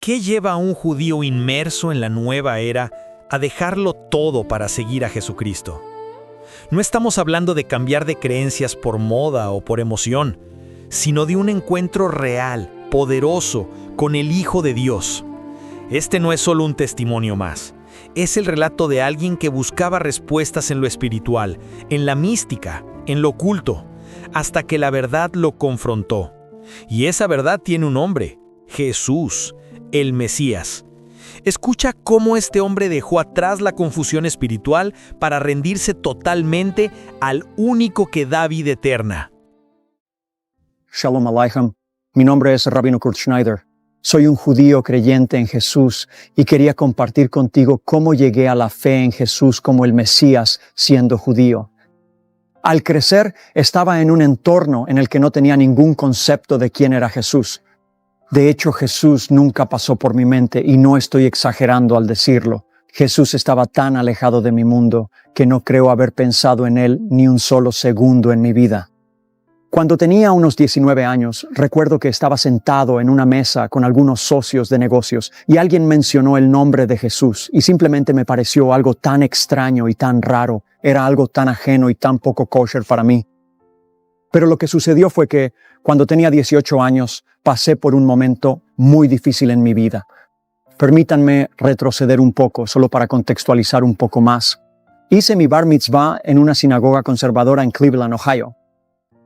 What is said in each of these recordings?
¿Qué lleva a un judío inmerso en la nueva era a dejarlo todo para seguir a Jesucristo? No estamos hablando de cambiar de creencias por moda o por emoción, sino de un encuentro real, poderoso, con el Hijo de Dios. Este no es solo un testimonio más. Es el relato de alguien que buscaba respuestas en lo espiritual, en la mística, en lo oculto, hasta que la verdad lo confrontó. Y esa verdad tiene un nombre: Jesús, el Mesías. Escucha cómo este hombre dejó atrás la confusión espiritual para rendirse totalmente al único que da vida eterna. Shalom Aleichem. Mi nombre es Rabino Kurt Schneider. Soy un judío creyente en Jesús y quería compartir contigo cómo llegué a la fe en Jesús como el Mesías siendo judío. Al crecer, estaba en un entorno en el que no tenía ningún concepto de quién era Jesús. De hecho, Jesús nunca pasó por mi mente y no estoy exagerando al decirlo. Jesús estaba tan alejado de mi mundo que no creo haber pensado en Él ni un solo segundo en mi vida. Cuando tenía unos 19 años, recuerdo que estaba sentado en una mesa con algunos socios de negocios y alguien mencionó el nombre de Jesús y simplemente me pareció algo tan extraño y tan raro, era algo tan ajeno y tan poco kosher para mí. Pero lo que sucedió fue que cuando tenía 18 años pasé por un momento muy difícil en mi vida. Permítanme retroceder un poco, solo para contextualizar un poco más. Hice mi bar mitzvah en una sinagoga conservadora en Cleveland, Ohio.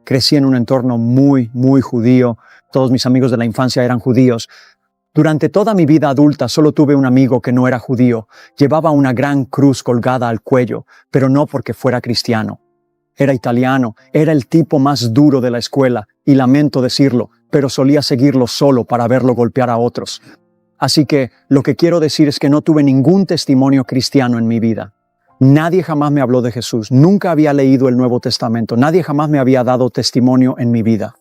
Crecí en un entorno muy judío. Todos mis amigos de la infancia eran judíos. Durante toda mi vida adulta solo tuve un amigo que no era judío. Llevaba una gran cruz colgada al cuello, pero no porque fuera cristiano. Era italiano, era el tipo más duro de la escuela, y lamento decirlo, pero solía seguirlo solo para verlo golpear a otros. Así que lo que quiero decir es que no tuve ningún testimonio cristiano en mi vida. Nadie jamás me habló de Jesús, nunca había leído el Nuevo Testamento, nadie jamás me había dado testimonio en mi vida.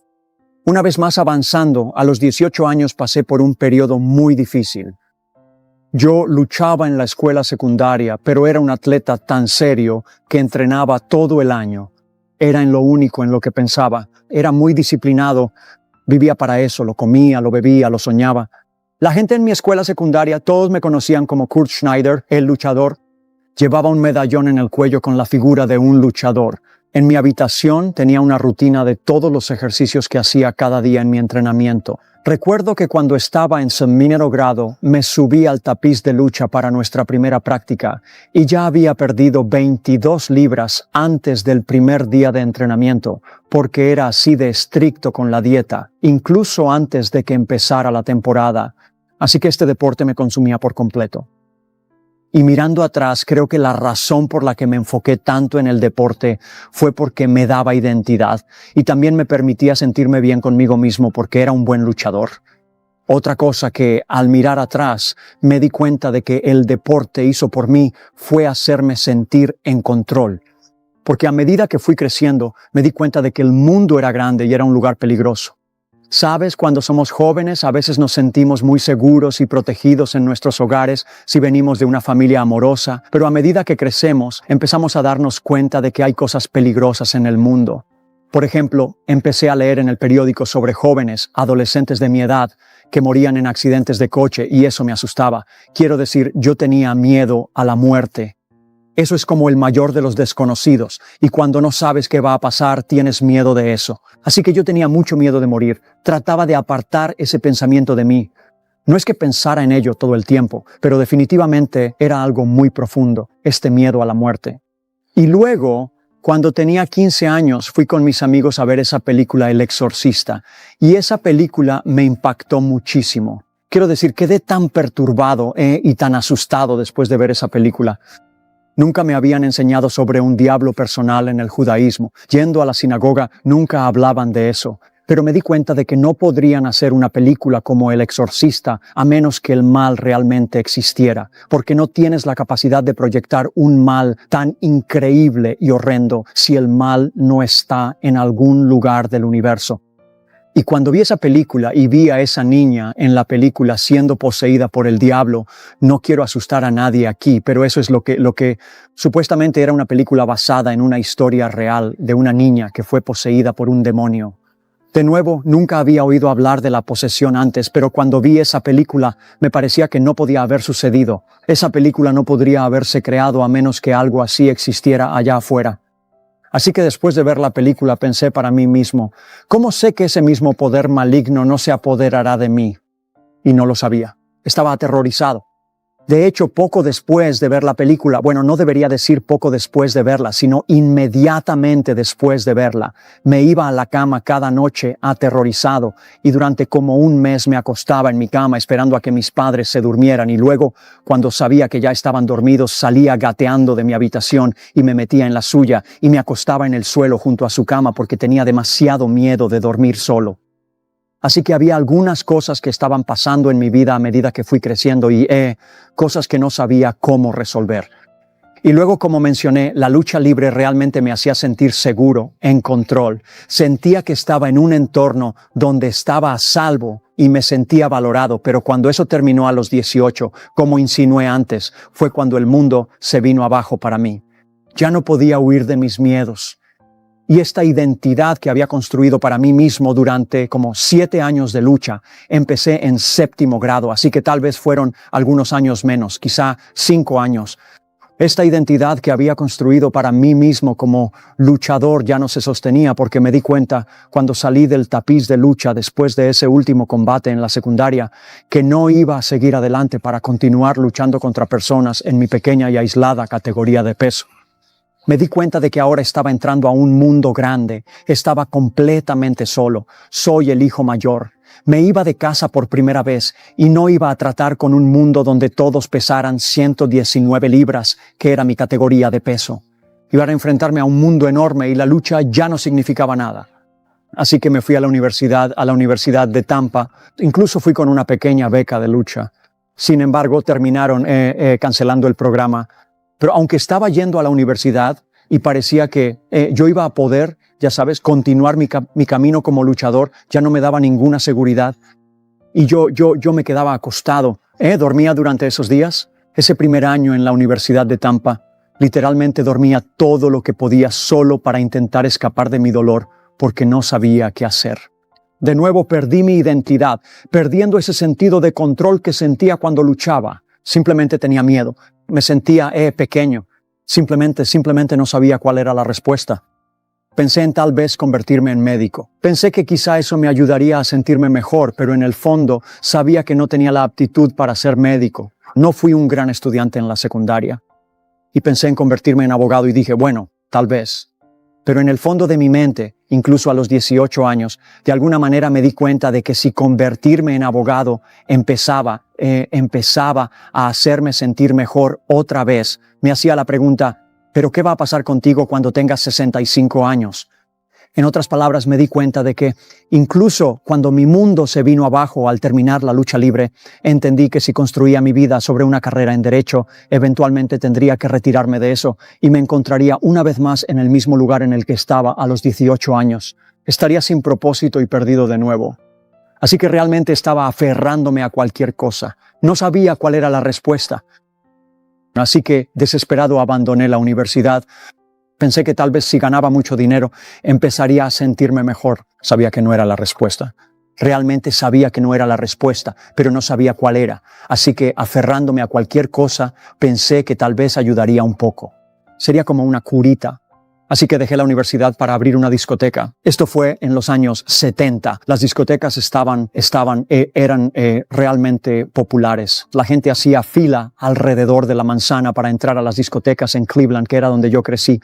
Una vez más avanzando, a los 18 años pasé por un periodo muy difícil. Yo luchaba en la escuela secundaria, pero era un atleta tan serio que entrenaba todo el año. Era en lo único en lo que pensaba. Era muy disciplinado, vivía para eso, lo comía, lo bebía, lo soñaba. La gente en mi escuela secundaria, todos me conocían como Kurt Schneider, el luchador. Llevaba un medallón en el cuello con la figura de un luchador. En mi habitación tenía una rutina de todos los ejercicios que hacía cada día en mi entrenamiento. Recuerdo que cuando estaba en sexto grado, me subí al tapiz de lucha para nuestra primera práctica y ya había perdido 22 libras antes del primer día de entrenamiento, porque era así de estricto con la dieta, incluso antes de que empezara la temporada. Así que este deporte me consumía por completo. Y mirando atrás, creo que la razón por la que me enfoqué tanto en el deporte fue porque me daba identidad y también me permitía sentirme bien conmigo mismo porque era un buen luchador. Otra cosa que, al mirar atrás, me di cuenta de que el deporte hizo por mí fue hacerme sentir en control. Porque a medida que fui creciendo, me di cuenta de que el mundo era grande y era un lugar peligroso. ¿Sabes? Cuando somos jóvenes, a veces nos sentimos muy seguros y protegidos en nuestros hogares si venimos de una familia amorosa, pero a medida que crecemos, empezamos a darnos cuenta de que hay cosas peligrosas en el mundo. Por ejemplo, empecé a leer en el periódico sobre jóvenes, adolescentes de mi edad, que morían en accidentes de coche y eso me asustaba. Quiero decir, yo tenía miedo a la muerte. Eso es como el mayor de los desconocidos, y cuando no sabes qué va a pasar, tienes miedo de eso. Así que yo tenía mucho miedo de morir. Trataba de apartar ese pensamiento de mí. No es que pensara en ello todo el tiempo, pero definitivamente era algo muy profundo, este miedo a la muerte. Y luego, cuando tenía 15 años, fui con mis amigos a ver esa película El Exorcista, y esa película me impactó muchísimo. Quiero decir, quedé tan perturbado y tan asustado después de ver esa película. Nunca me habían enseñado sobre un diablo personal en el judaísmo. Yendo a la sinagoga, nunca hablaban de eso. Pero me di cuenta de que no podrían hacer una película como El Exorcista a menos que el mal realmente existiera, porque no tienes la capacidad de proyectar un mal tan increíble y horrendo si el mal no está en algún lugar del universo. Y cuando vi esa película y vi a esa niña en la película siendo poseída por el diablo, no quiero asustar a nadie aquí, pero eso es lo que supuestamente era una película basada en una historia real de una niña que fue poseída por un demonio. De nuevo, nunca había oído hablar de la posesión antes, pero cuando vi esa película me parecía que no podía haber sucedido. Esa película no podría haberse creado a menos que algo así existiera allá afuera. Así que después de ver la película pensé para mí mismo, ¿cómo sé que ese mismo poder maligno no se apoderará de mí? Y no lo sabía. Estaba aterrorizado. De hecho, poco después de ver la película, bueno, no debería decir poco después de verla, sino inmediatamente después de verla, me iba a la cama cada noche aterrorizado y durante como un mes me acostaba en mi cama esperando a que mis padres se durmieran y luego, cuando sabía que ya estaban dormidos, salía gateando de mi habitación y me metía en la suya y me acostaba en el suelo junto a su cama porque tenía demasiado miedo de dormir solo. Así que había algunas cosas que estaban pasando en mi vida a medida que fui creciendo y cosas que no sabía cómo resolver. Y luego, como mencioné, la lucha libre realmente me hacía sentir seguro, en control. Sentía que estaba en un entorno donde estaba a salvo y me sentía valorado, pero cuando eso terminó a los 18, como insinué antes, fue cuando el mundo se vino abajo para mí. Ya no podía huir de mis miedos. Y esta identidad que había construido para mí mismo durante como 7 años de lucha, empecé en 7º grado, así que tal vez fueron algunos años menos, quizá 5 años. Esta identidad que había construido para mí mismo como luchador ya no se sostenía porque me di cuenta cuando salí del tapiz de lucha después de ese último combate en la secundaria que no iba a seguir adelante para continuar luchando contra personas en mi pequeña y aislada categoría de peso. Me di cuenta de que ahora estaba entrando a un mundo grande, estaba completamente solo, soy el hijo mayor. Me iba de casa por primera vez y no iba a tratar con un mundo donde todos pesaran 119 libras, que era mi categoría de peso. Iba a enfrentarme a un mundo enorme y la lucha ya no significaba nada. Así que me fui a la universidad de Tampa, incluso fui con una pequeña beca de lucha. Sin embargo, terminaron cancelando el programa. Pero aunque estaba yendo a la universidad y parecía que yo iba a poder, ya sabes, continuar mi camino como luchador, ya no me daba ninguna seguridad. Y yo me quedaba acostado. Dormía durante esos días. Ese primer año en la Universidad de Tampa, literalmente dormía todo lo que podía solo para intentar escapar de mi dolor, porque no sabía qué hacer. De nuevo perdí mi identidad, perdiendo ese sentido de control que sentía cuando luchaba. Simplemente tenía miedo. Me sentía pequeño. Simplemente no sabía cuál era la respuesta. Pensé en tal vez convertirme en médico. Pensé que quizá eso me ayudaría a sentirme mejor, pero en el fondo sabía que no tenía la aptitud para ser médico. No fui un gran estudiante en la secundaria. Y pensé en convertirme en abogado y dije, bueno, tal vez. Pero en el fondo de mi mente, incluso a los 18 años, de alguna manera me di cuenta de que si convertirme en abogado empezaba a hacerme sentir mejor otra vez. Me hacía la pregunta, ¿pero qué va a pasar contigo cuando tengas 65 años? En otras palabras, me di cuenta de que incluso cuando mi mundo se vino abajo al terminar la lucha libre, entendí que si construía mi vida sobre una carrera en derecho, eventualmente tendría que retirarme de eso y me encontraría una vez más en el mismo lugar en el que estaba a los 18 años. Estaría sin propósito y perdido de nuevo. Así que realmente estaba aferrándome a cualquier cosa. No sabía cuál era la respuesta. Así que, desesperado, abandoné la universidad. Pensé que tal vez si ganaba mucho dinero, empezaría a sentirme mejor. Sabía que no era la respuesta. Realmente sabía que no era la respuesta, pero no sabía cuál era. Así que, aferrándome a cualquier cosa, pensé que tal vez ayudaría un poco. Sería como una curita. Así que dejé la universidad para abrir una discoteca. Esto fue en los años 70. Las discotecas eran realmente populares. La gente hacía fila alrededor de la manzana para entrar a las discotecas en Cleveland, que era donde yo crecí.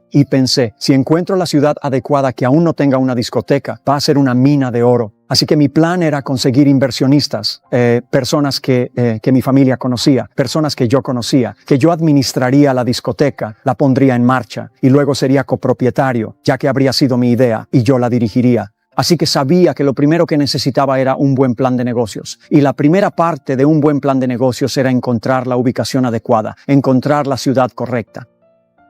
Y pensé, si encuentro la ciudad adecuada que aún no tenga una discoteca, va a ser una mina de oro. Así que mi plan era conseguir inversionistas, personas que mi familia conocía, personas que yo conocía, que yo administraría la discoteca, la pondría en marcha y luego sería copropietario, ya que habría sido mi idea y yo la dirigiría. Así que sabía que lo primero que necesitaba era un buen plan de negocios. Y la primera parte de un buen plan de negocios era encontrar la ubicación adecuada, encontrar la ciudad correcta.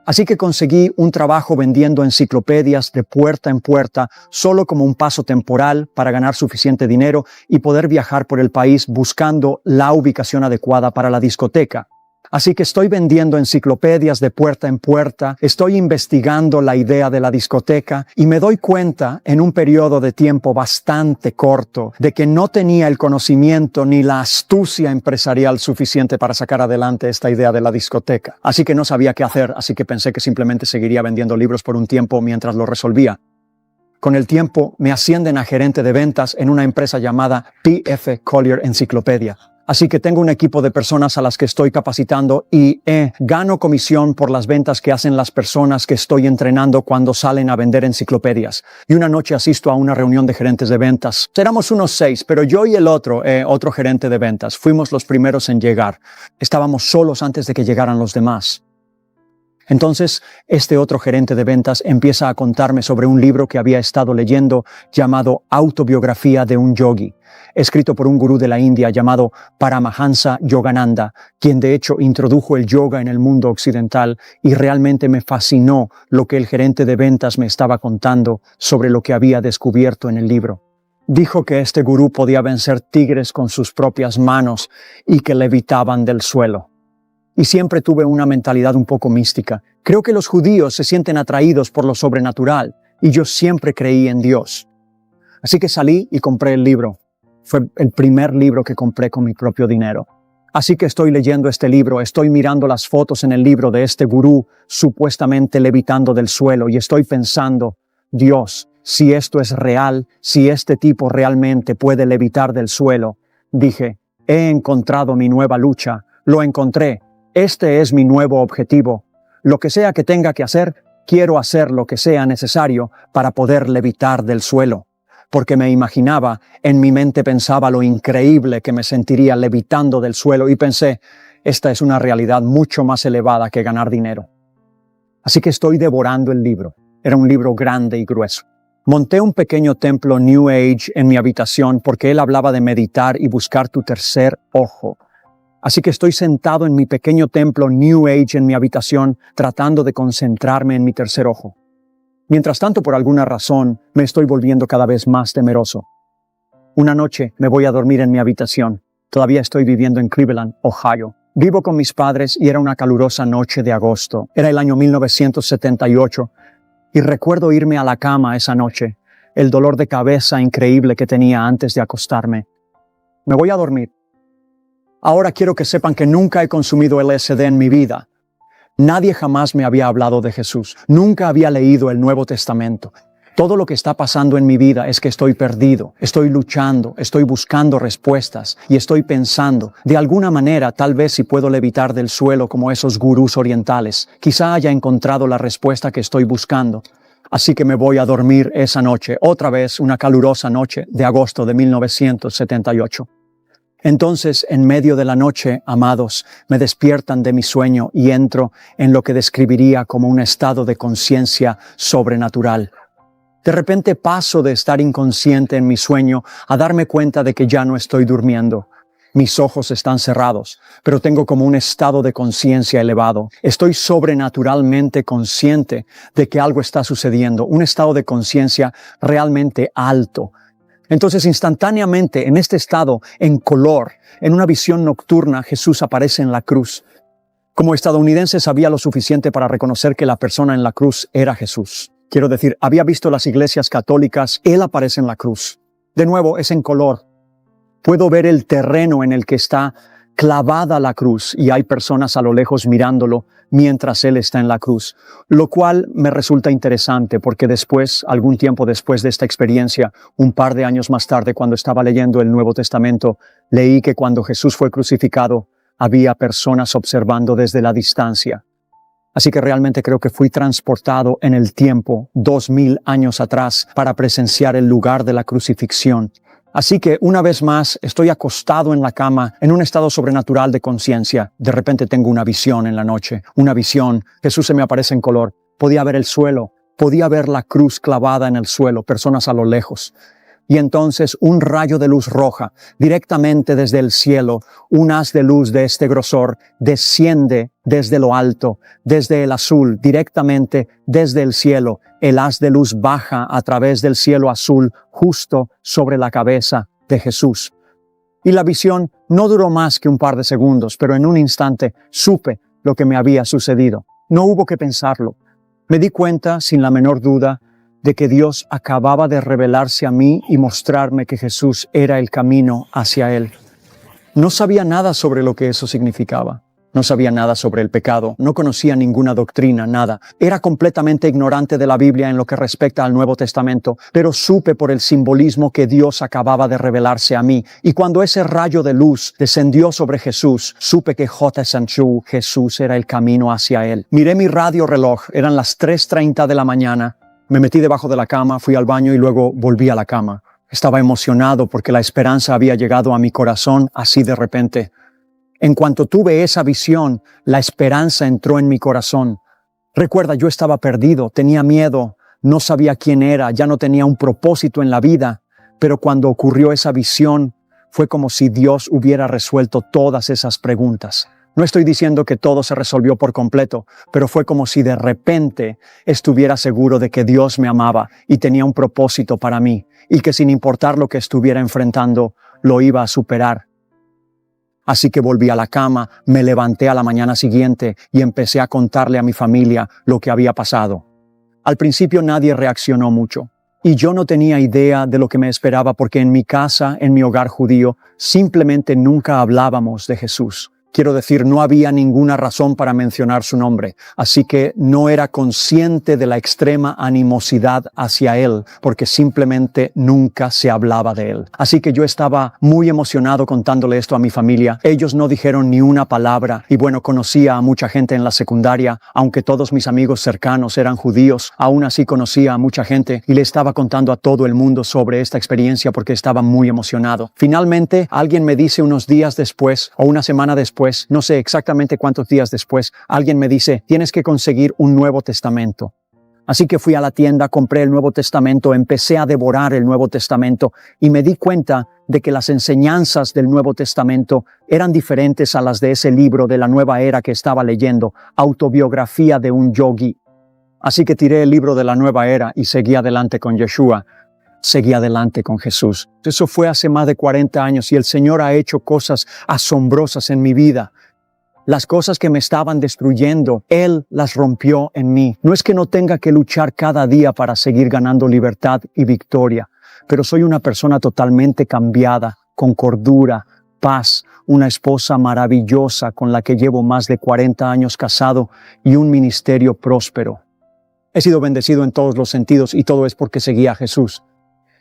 Así que conseguí un trabajo vendiendo enciclopedias de puerta en puerta, solo como un paso temporal para ganar suficiente dinero y poder viajar por el país buscando la ubicación adecuada para la discoteca. Así que estoy vendiendo enciclopedias de puerta en puerta, estoy investigando la idea de la discoteca y me doy cuenta en un periodo de tiempo bastante corto de que no tenía el conocimiento ni la astucia empresarial suficiente para sacar adelante esta idea de la discoteca. Así que no sabía qué hacer, así que pensé que simplemente seguiría vendiendo libros por un tiempo mientras lo resolvía. Con el tiempo me ascienden a gerente de ventas en una empresa llamada P.F. Collier Enciclopedia. Así que tengo un equipo de personas a las que estoy capacitando y gano comisión por las ventas que hacen las personas que estoy entrenando cuando salen a vender enciclopedias. Y una noche asisto a una reunión de gerentes de ventas. Éramos unos 6, pero yo y el otro gerente de ventas, fuimos los primeros en llegar. Estábamos solos antes de que llegaran los demás. Entonces, este otro gerente de ventas empieza a contarme sobre un libro que había estado leyendo llamado Autobiografía de un Yogi, escrito por un gurú de la India llamado Paramahansa Yogananda, quien de hecho introdujo el yoga en el mundo occidental, y realmente me fascinó lo que el gerente de ventas me estaba contando sobre lo que había descubierto en el libro. Dijo que este gurú podía vencer tigres con sus propias manos y que levitaban del suelo. Y siempre tuve una mentalidad un poco mística. Creo que los judíos se sienten atraídos por lo sobrenatural y yo siempre creí en Dios. Así que salí y compré el libro. Fue el primer libro que compré con mi propio dinero. Así que estoy leyendo este libro, estoy mirando las fotos en el libro de este gurú supuestamente levitando del suelo y estoy pensando, Dios, si esto es real, si este tipo realmente puede levitar del suelo. Dije, he encontrado mi nueva lucha, lo encontré. Este es mi nuevo objetivo. Lo que sea que tenga que hacer, quiero hacer lo que sea necesario para poder levitar del suelo. Porque me imaginaba, en mi mente pensaba lo increíble que me sentiría levitando del suelo y pensé, esta es una realidad mucho más elevada que ganar dinero. Así que estoy devorando el libro. Era un libro grande y grueso. Monté un pequeño templo New Age en mi habitación porque él hablaba de meditar y buscar tu tercer ojo. Así que estoy sentado en mi pequeño templo New Age en mi habitación, tratando de concentrarme en mi tercer ojo. Mientras tanto, por alguna razón, me estoy volviendo cada vez más temeroso. Una noche me voy a dormir en mi habitación. Todavía estoy viviendo en Cleveland, Ohio. Vivo con mis padres y era una calurosa noche de agosto. Era el año 1978 y recuerdo irme a la cama esa noche, el dolor de cabeza increíble que tenía antes de acostarme. Me voy a dormir. Ahora quiero que sepan que nunca he consumido LSD en mi vida. Nadie jamás me había hablado de Jesús. Nunca había leído el Nuevo Testamento. Todo lo que está pasando en mi vida es que estoy perdido, estoy luchando, estoy buscando respuestas y estoy pensando, de alguna manera, tal vez si puedo levitar del suelo como esos gurús orientales, quizá haya encontrado la respuesta que estoy buscando. Así que me voy a dormir esa noche, otra vez una calurosa noche de agosto de 1978. Entonces, en medio de la noche, amados, me despiertan de mi sueño y entro en lo que describiría como un estado de conciencia sobrenatural. De repente paso de estar inconsciente en mi sueño a darme cuenta de que ya no estoy durmiendo. Mis ojos están cerrados, pero tengo como un estado de conciencia elevado. Estoy sobrenaturalmente consciente de que algo está sucediendo, un estado de conciencia realmente alto. Entonces, instantáneamente, en este estado, en color, en una visión nocturna, Jesús aparece en la cruz. Como estadounidense sabía lo suficiente para reconocer que la persona en la cruz era Jesús. Quiero decir, había visto las iglesias católicas, Él aparece en la cruz. De nuevo, es en color. Puedo ver el terreno en el que está clavada la cruz y hay personas a lo lejos mirándolo mientras Él está en la cruz, lo cual me resulta interesante porque después, algún tiempo después de esta experiencia, un par de años más tarde, cuando estaba leyendo el Nuevo Testamento, leí que cuando Jesús fue crucificado, había personas observando desde la distancia. Así que realmente creo que fui transportado en el tiempo, 2000 años atrás, para presenciar el lugar de la crucifixión. Así que, una vez más, estoy acostado en la cama, en un estado sobrenatural de conciencia. De repente tengo una visión en la noche, una visión. Jesús se me aparece en color. Podía ver el suelo, podía ver la cruz clavada en el suelo, personas a lo lejos. Y entonces un rayo de luz roja, directamente desde el cielo, un haz de luz de este grosor, desciende desde lo alto, desde el azul, directamente desde el cielo. El haz de luz baja a través del cielo azul, justo sobre la cabeza de Jesús. Y la visión no duró más que un par de segundos, pero en un instante supe lo que me había sucedido. No hubo que pensarlo. Me di cuenta, sin la menor duda, de que Dios acababa de revelarse a mí y mostrarme que Jesús era el camino hacia Él. No sabía nada sobre lo que eso significaba. No sabía nada sobre el pecado, no conocía ninguna doctrina, nada. Era completamente ignorante de la Biblia en lo que respecta al Nuevo Testamento, pero supe por el simbolismo que Dios acababa de revelarse a mí. Y cuando ese rayo de luz descendió sobre Jesús, supe que Jesús era el camino hacia Él. Miré mi radio reloj, eran las 3:30 de la mañana. Me metí debajo de la cama, fui al baño y luego volví a la cama. Estaba emocionado porque la esperanza había llegado a mi corazón así de repente. En cuanto tuve esa visión, la esperanza entró en mi corazón. Recuerda, yo estaba perdido, tenía miedo, no sabía quién era, ya no tenía un propósito en la vida, pero cuando ocurrió esa visión, fue como si Dios hubiera resuelto todas esas preguntas. No estoy diciendo que todo se resolvió por completo, pero fue como si de repente estuviera seguro de que Dios me amaba y tenía un propósito para mí, y que sin importar lo que estuviera enfrentando, lo iba a superar. Así que volví a la cama, me levanté a la mañana siguiente y empecé a contarle a mi familia lo que había pasado. Al principio nadie reaccionó mucho, y yo no tenía idea de lo que me esperaba porque en mi casa, en mi hogar judío, simplemente nunca hablábamos de Jesús. Quiero decir, no había ninguna razón para mencionar su nombre, así que no era consciente de la extrema animosidad hacia Él, porque simplemente nunca se hablaba de Él. Así que yo estaba muy emocionado contándole esto a mi familia. Ellos no dijeron ni una palabra, y bueno, conocía a mucha gente en la secundaria, aunque todos mis amigos cercanos eran judíos, aún así conocía a mucha gente, y le estaba contando a todo el mundo sobre esta experiencia porque estaba muy emocionado. Finalmente, alguien me dice unos días después, o una semana después, no sé exactamente cuántos días después, alguien me dice, tienes que conseguir un Nuevo Testamento. Así que fui a la tienda, compré el Nuevo Testamento, empecé a devorar el Nuevo Testamento y me di cuenta de que las enseñanzas del Nuevo Testamento eran diferentes a las de ese libro de la nueva era que estaba leyendo, Autobiografía de un Yogi. Así que tiré el libro de la nueva era y seguí adelante con Yeshua. Seguí adelante con Jesús. Eso fue hace más de 40 años y el Señor ha hecho cosas asombrosas en mi vida. Las cosas que me estaban destruyendo, Él las rompió en mí. No es que no tenga que luchar cada día para seguir ganando libertad y victoria, pero soy una persona totalmente cambiada, con cordura, paz, una esposa maravillosa con la que llevo más de 40 años casado y un ministerio próspero. He sido bendecido en todos los sentidos y todo es porque seguí a Jesús.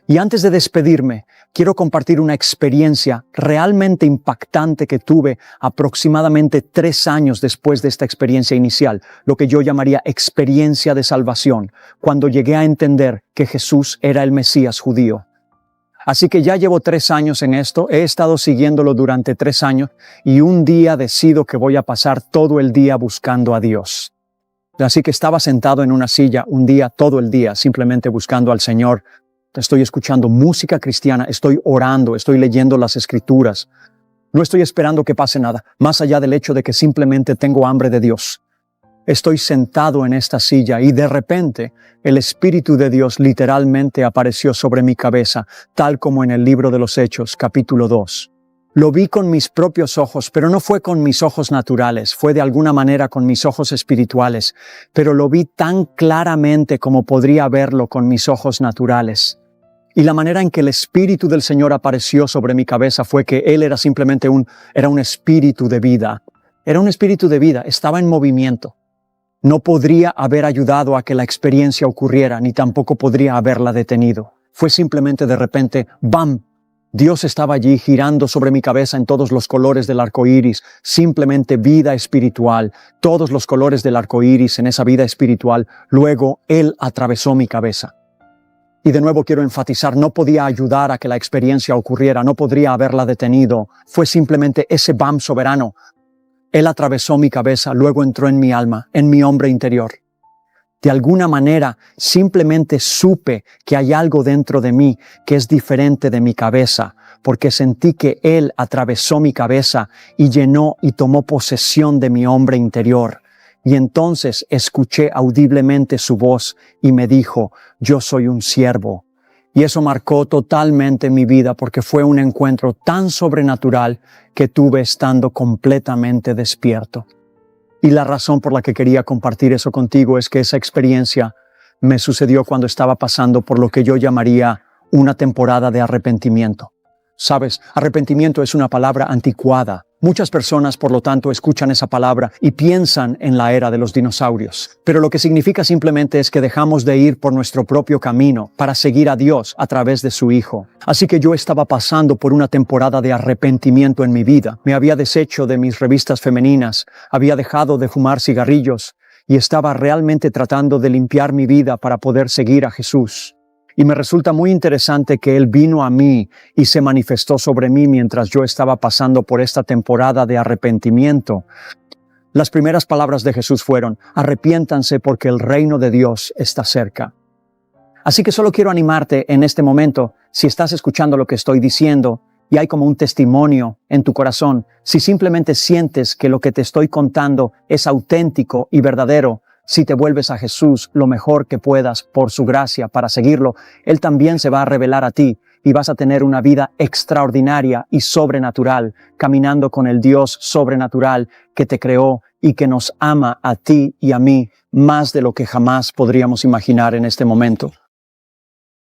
Y antes de despedirme, quiero compartir una experiencia realmente impactante que tuve aproximadamente 3 años después de esta experiencia inicial, lo que yo llamaría experiencia de salvación, cuando llegué a entender que Jesús era el Mesías judío. Así que ya llevo 3 años en esto, he estado siguiéndolo durante 3 años y un día decido que voy a pasar todo el día buscando a Dios. Así que estaba sentado en una silla un día, todo el día, simplemente buscando al Señor. Estoy escuchando música cristiana, estoy orando, estoy leyendo las Escrituras. No estoy esperando que pase nada, más allá del hecho de que simplemente tengo hambre de Dios. Estoy sentado en esta silla y de repente el Espíritu de Dios literalmente apareció sobre mi cabeza, tal como en el libro de los Hechos, capítulo 2. Lo vi con mis propios ojos, pero no fue con mis ojos naturales, fue de alguna manera con mis ojos espirituales, pero lo vi tan claramente como podría verlo con mis ojos naturales. Y la manera en que el Espíritu del Señor apareció sobre mi cabeza fue que Él era simplemente un espíritu de vida. Era un espíritu de vida, estaba en movimiento. No podría haber ayudado a que la experiencia ocurriera, ni tampoco podría haberla detenido. Fue simplemente de repente, ¡bam! Dios estaba allí girando sobre mi cabeza en todos los colores del arco iris, simplemente vida espiritual, todos los colores del arco iris en esa vida espiritual. Luego Él atravesó mi cabeza. Y de nuevo quiero enfatizar, no podía ayudar a que la experiencia ocurriera, no podría haberla detenido. Fue simplemente ese bam soberano. Él atravesó mi cabeza, luego entró en mi alma, en mi hombre interior. De alguna manera, simplemente supe que hay algo dentro de mí que es diferente de mi cabeza, porque sentí que Él atravesó mi cabeza y llenó y tomó posesión de mi hombre interior. Y entonces escuché audiblemente su voz y me dijo, yo soy un siervo. Y eso marcó totalmente mi vida porque fue un encuentro tan sobrenatural que tuve estando completamente despierto. Y la razón por la que quería compartir eso contigo es que esa experiencia me sucedió cuando estaba pasando por lo que yo llamaría una temporada de arrepentimiento. Sabes, arrepentimiento es una palabra anticuada. Muchas personas, por lo tanto, escuchan esa palabra y piensan en la era de los dinosaurios. Pero lo que significa simplemente es que dejamos de ir por nuestro propio camino para seguir a Dios a través de su Hijo. Así que yo estaba pasando por una temporada de arrepentimiento en mi vida. Me había deshecho de mis revistas femeninas, había dejado de fumar cigarrillos y estaba realmente tratando de limpiar mi vida para poder seguir a Jesús. Y me resulta muy interesante que Él vino a mí y se manifestó sobre mí mientras yo estaba pasando por esta temporada de arrepentimiento. Las primeras palabras de Jesús fueron: arrepiéntanse porque el reino de Dios está cerca. Así que solo quiero animarte en este momento, si estás escuchando lo que estoy diciendo y hay como un testimonio en tu corazón, si simplemente sientes que lo que te estoy contando es auténtico y verdadero, si te vuelves a Jesús lo mejor que puedas por su gracia para seguirlo, Él también se va a revelar a ti y vas a tener una vida extraordinaria y sobrenatural, caminando con el Dios sobrenatural que te creó y que nos ama a ti y a mí más de lo que jamás podríamos imaginar en este momento.